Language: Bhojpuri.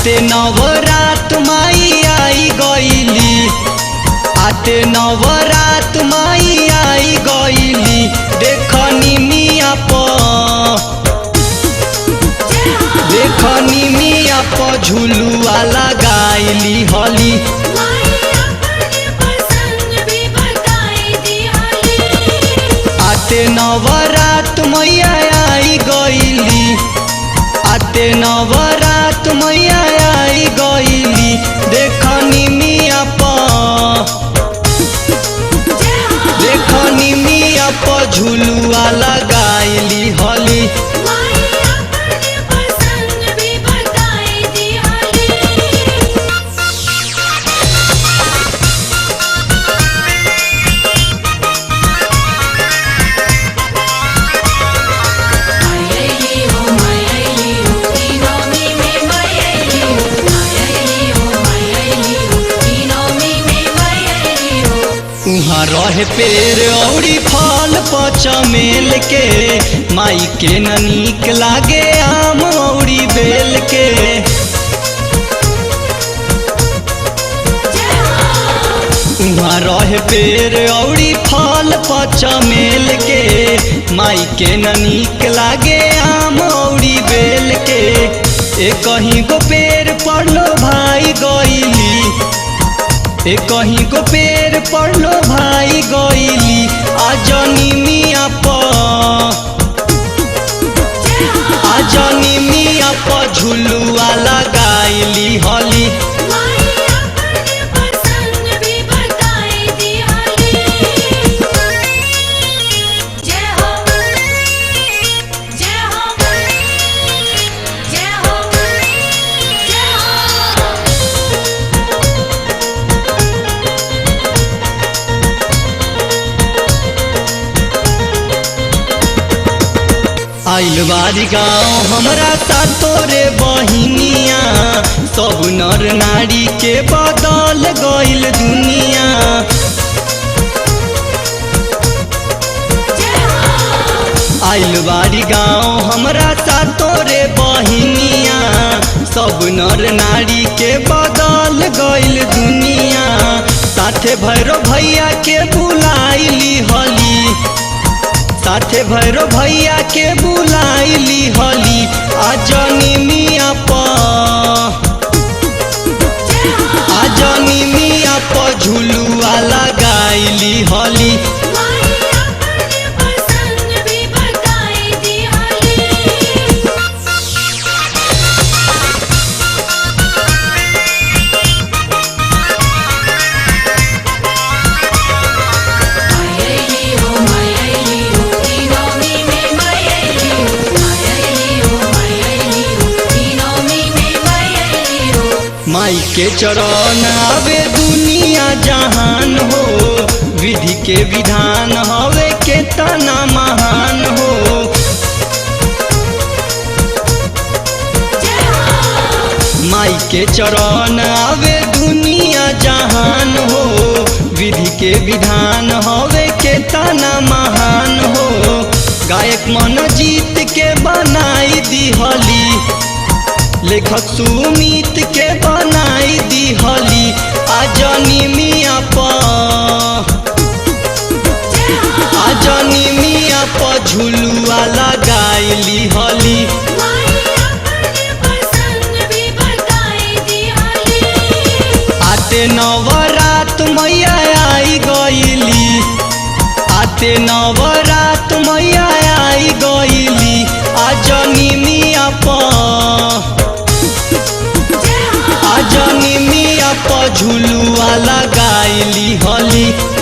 आते नवरात माई आई गईली, आते नवरात माई आई गईली। देखनी मिया देखनी मिया झुलुआ लगाईली हली। आते नवरात मैया आई गईली, आते नवरात मैया आई गईली। देखनी मिया देखनी मिया झुलुआ लगाईली हली। उहाँ रहे पेड़ औरी फल पचमेल के, माई के न नीक लागे आम औरी बेल के। उहाँ रहे पेड़ औरी फल पचमेल के, माई के न नीक लागे आम औरी बेल के। एक कहीं गो पेड़ पड़लो भाई गईली, एक कहीं को पेड़ पड़लो भाई गईली। आजनी मिया आजनी मिया झुलुआ लगाईली हली। आइल बारी गाँव हमरा तोरे बहिनिया, सब नर नारी के बदल गइल दुनिया। आइल बारी गाँव हमरा तोरे बहिनिया, सब नर नारी के बदल गइल दुनिया। साथे भैरो भैया के बुलाइली हली, साथे भैरो भैया के बुलाइली हली। आजनी मिया आजनी मिया झुलुआ लगाईली हली। माई के चरण आवे दुनिया जहान हो, विधि के विधान हवे के तना महान हो। माई के चरण आवे दुनिया जहान हो, विधि के विधान हवे के तना महान हो। गायक मन जीत के बनाई दी हली, लेखक सुमित के बनाई दी हली। आजनी मिया आजनी मिया झुलुआ लगाईली हली। आते नवरात मैया आई गईली, आते नवरात मैया आई गईली। आजनी मिया आजनी मिया झुलुआ लगाईली हली।